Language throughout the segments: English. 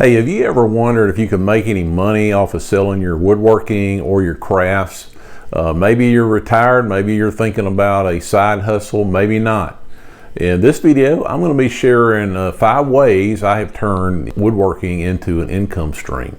Hey, have you ever wondered if you could make any money off of selling your woodworking or your crafts? Maybe you're retired, maybe you're thinking about a side hustle, maybe not. In this video, I'm going to be sharing 5 ways I have turned woodworking into an income stream.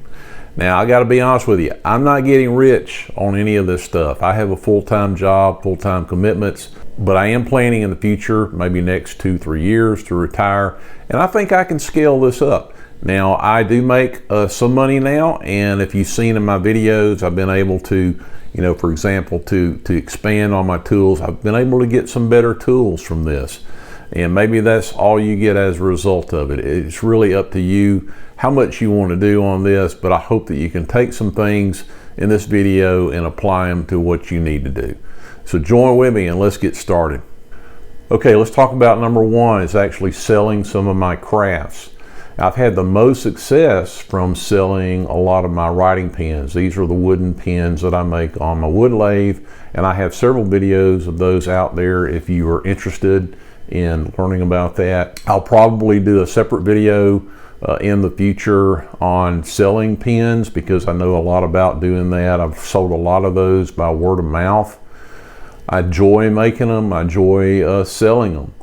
Now, I got to be honest with you, I'm not getting rich on any of this stuff. I have a full-time job, full-time commitments, but I am planning in the future, maybe next 2-3 years, to retire, and I think I can scale this up. Now, I do make some money now, and if you've seen in my videos, I've been able to, for example, to expand on my tools. I've been able to get some better tools from this, and maybe that's all you get as a result of it. It's really up to you how much you want to do on this, but I hope that you can take some things in this video and apply them to what you need to do. So join with me and let's get started. Okay, let's talk about number 1 is actually selling some of my crafts. I've had the most success from selling a lot of my writing pens. These are the wooden pens that I make on my wood lathe, and I have several videos of those out there if you are interested in learning about that. I'll probably do a separate video in the future on selling pens because I know a lot about doing that. I've sold a lot of those by word of mouth. I enjoy making them, I enjoy selling them.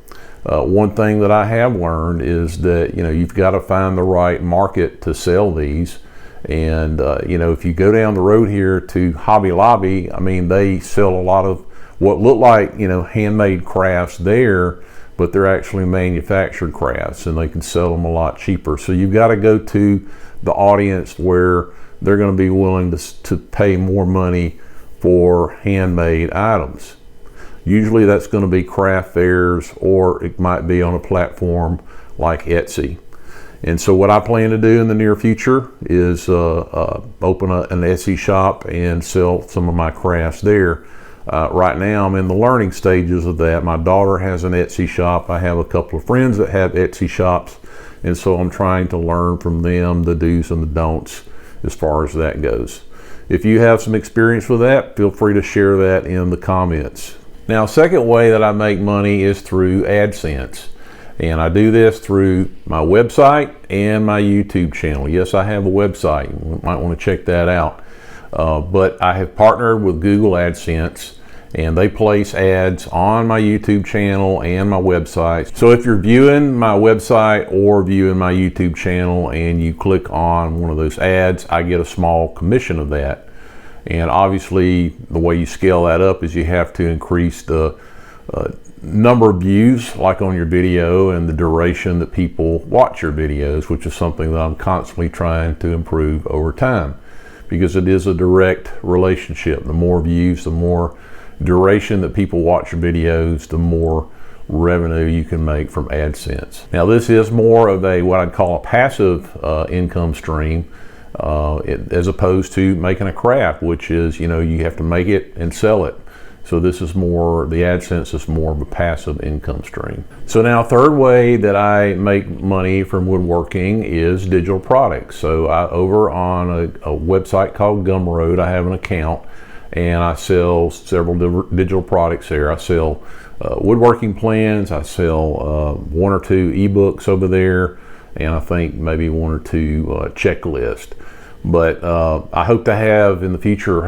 One thing that I have learned is that you've got to find the right market to sell these, and if you go down the road here to Hobby Lobby, I mean, they sell a lot of what look like handmade crafts there, but they're actually manufactured crafts, and they can sell them a lot cheaper. So you've got to go to the audience where they're going to be willing to pay more money for handmade items. Usually that's going to be craft fairs, or it might be on a platform like Etsy. And so what I plan to do in the near future is open an Etsy shop and sell some of my crafts there. Right now I'm in the learning stages of that. My daughter has an Etsy shop. I have a couple of friends that have Etsy shops, and so I'm trying to learn from them the do's and the don'ts as far as that goes. If you have some experience with that, feel free to share that in the comments. Now, second way that I make money is through AdSense, and I do this through my website and my YouTube channel. Yes, I have a website. You might want to check that out. But I have partnered with Google AdSense, and they place ads on my YouTube channel and my website. So if you're viewing my website or viewing my YouTube channel and you click on one of those ads, I get a small commission of that. And obviously the way you scale that up is you have to increase the number of views, like on your video, and the duration that people watch your videos, which is something that I'm constantly trying to improve over time, because it is a direct relationship. The more views, the more duration that people watch your videos, the more revenue you can make from AdSense. Now, this is more of a what I'd call a passive income stream, as opposed to making a craft, which is you have to make it and sell it. So this is more, the AdSense is more of a passive income stream. So now, third way that I make money from woodworking is digital products. So over on a website called Gumroad, I have an account, and I sell several digital products there. I sell woodworking plans, I sell 1 or 2 ebooks over there, and I think maybe 1 or 2 checklists. But I hope to have in the future,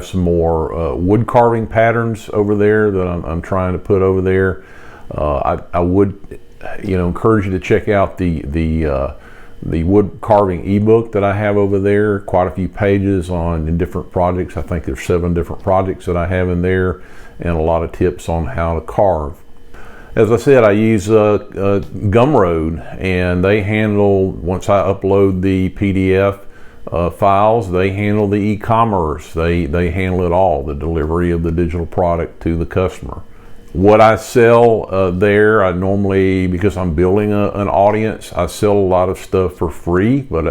some more wood carving patterns over there that I'm trying to put over there. I would encourage you to check out the wood carving ebook that I have over there. Quite a few pages in different projects. I think there's 7 different projects that I have in there, and a lot of tips on how to carve. As I said, I use Gumroad, and they handle, once I upload the PDF files, they handle the e-commerce. They handle it all, the delivery of the digital product to the customer. What I sell there, I normally, because I'm building an audience, I sell a lot of stuff for free, but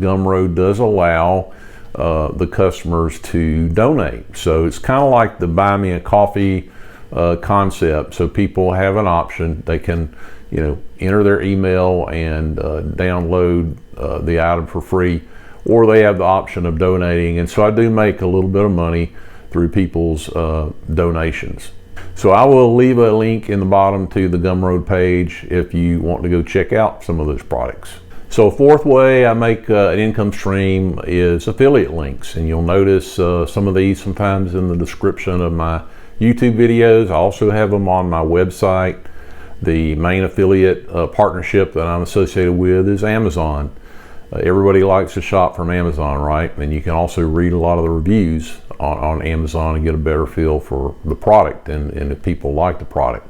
Gumroad does allow the customers to donate. So it's kind of like the buy me a coffee concept. So people have an option. They can enter their email and download the item for free, or they have the option of donating. And so I do make a little bit of money through people's donations. So I will leave a link in the bottom to the Gumroad page if you want to go check out some of those products. So a fourth way I make an income stream is affiliate links, and you'll notice some of these sometimes in the description of my YouTube videos. I also have them on my website. The main affiliate partnership that I'm associated with is Amazon. Everybody likes to shop from Amazon, right? And you can also read a lot of the reviews on Amazon and get a better feel for the product and if people like the product.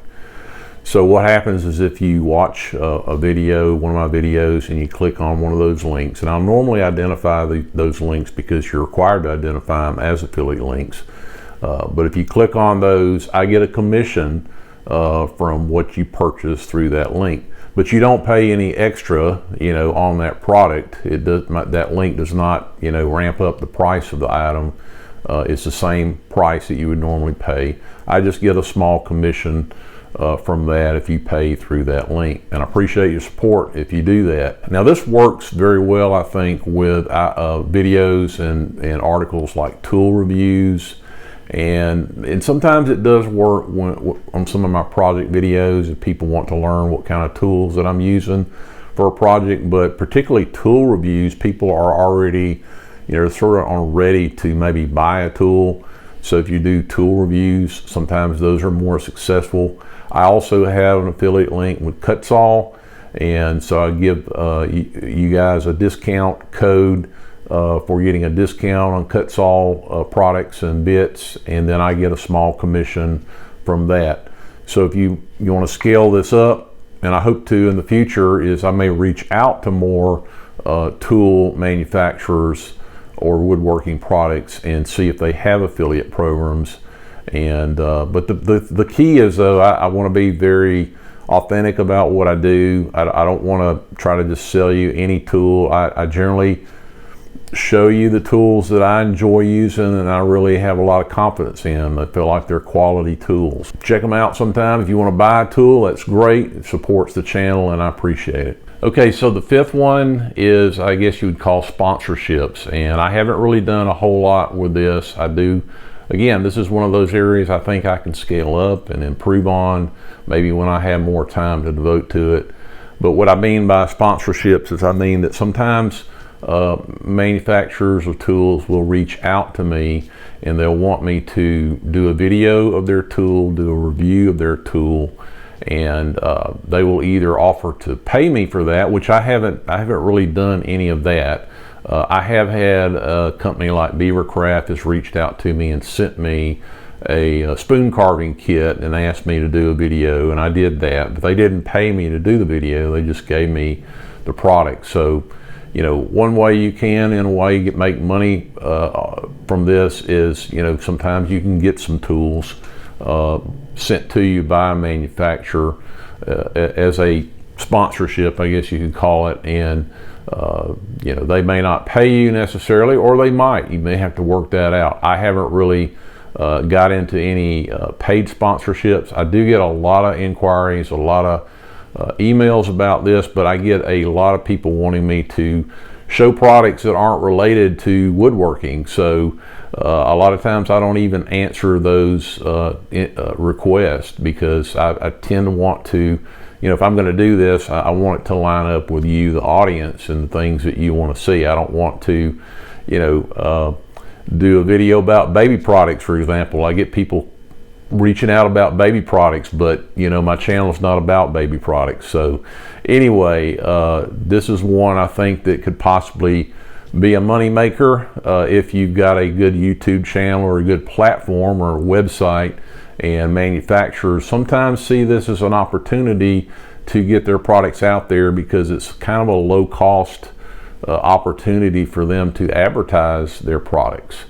So what happens is if you watch a video, one of my videos, and you click on one of those links, and I'll normally identify those links because you're required to identify them as affiliate links. But if you click on those, I get a commission from what you purchase through that link. But you don't pay any extra, on that product. That link does not, ramp up the price of the item. It's the same price that you would normally pay. I just get a small commission from that if you pay through that link, and I appreciate your support if you do that. Now this works very well, I think, with videos and articles like tool reviews, and sometimes it does work on some of my project videos if people want to learn what kind of tools that I'm using for a project. But particularly tool reviews, people are already sort of ready to maybe buy a tool. So if you do tool reviews, sometimes those are more successful. I also have an affiliate link with Kutzall, and so I give you guys a discount code for getting a discount on Kutzall products and bits, and then I get a small commission from that. So if you want to scale this up, and I hope to in the future, is I may reach out to more tool manufacturers or woodworking products and see if they have affiliate programs. And but the key is, though, I want to be very authentic about what I do. I don't want to try to just sell you any tool. I generally show you the tools that I enjoy using and I really have a lot of confidence in. I feel like they're quality tools. Check them out sometime. If you want to buy a tool, that's great. It supports the channel and I appreciate it. Okay, so the fifth one is, I guess you would call, sponsorships, and I haven't really done a whole lot with this. Again, this is one of those areas I think I can scale up and improve on, maybe when I have more time to devote to it. But what I mean by sponsorships is I mean that sometimes manufacturers of tools will reach out to me and they'll want me to do a video of their tool, do a review of their tool, and they will either offer to pay me for that, which I haven't really done any of that. I have had a company like Beavercraft has reached out to me and sent me a spoon carving kit and asked me to do a video, and I did that, but they didn't pay me to do the video. They just gave me the product. So one way you can, in a way, make money from this is, sometimes you can get some tools sent to you by a manufacturer as a sponsorship, I guess you could call it, and they may not pay you necessarily, or they might. You may have to work that out. I haven't really got into any paid sponsorships. I do get a lot of inquiries, a lot of emails about this, but I get a lot of people wanting me to show products that aren't related to woodworking. So a lot of times I don't even answer those requests, because I tend to want to, if I'm going to do this, I want it to line up with you, the audience, and the things that you want to see. I don't want to, do a video about baby products, for example. I get people reaching out about baby products, but my channel is not about baby products. So anyway, this is one I think that could possibly be a money maker if you've got a good YouTube channel or a good platform or a website. And manufacturers sometimes see this as an opportunity to get their products out there, because it's kind of a low cost opportunity for them to advertise their products.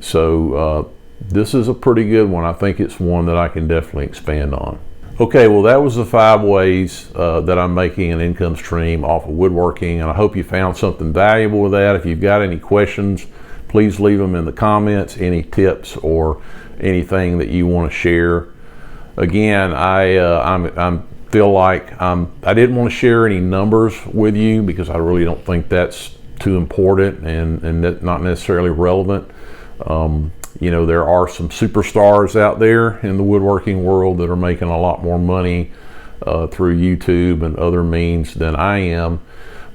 So this is a pretty good one. I think it's one that I can definitely expand on. Okay, well, that was the 5 ways that I'm making an income stream off of woodworking, and I hope you found something valuable with that. If you've got any questions, please leave them in the comments, any tips or anything that you want to share. Again, I feel like I didn't want to share any numbers with you, because I really don't think that's too important and not necessarily relevant. There are some superstars out there in the woodworking world that are making a lot more money through YouTube and other means than I am.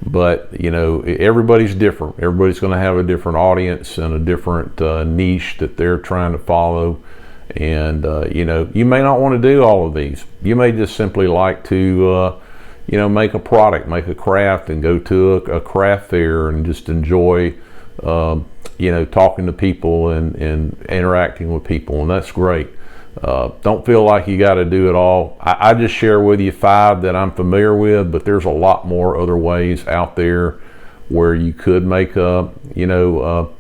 But you know, everybody's different. Everybody's going to have a different audience and a different niche that they're trying to follow. And you know, you may not want to do all of these. You may just simply like to you know, make a product, make a craft, and go to a craft fair and just enjoy you know, talking to people and interacting with people, and that's great. Don't feel like you got to do it all. I just share with you 5 that I'm familiar with, but there's a lot more other ways out there where you could make a, you know,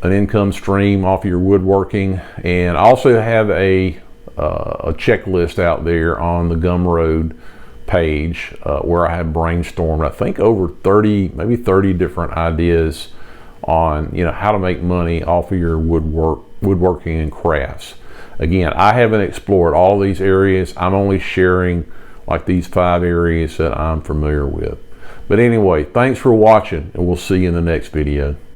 an income stream off your woodworking. And I also have a checklist out there on the Gumroad page where I have brainstormed, I think, over 30, maybe 30 different ideas on, you know, how to make money off of your woodworking and crafts. Again, I haven't explored all these areas. I'm only sharing like these 5 areas that I'm familiar with. But anyway, thanks for watching, and we'll see you in the next video.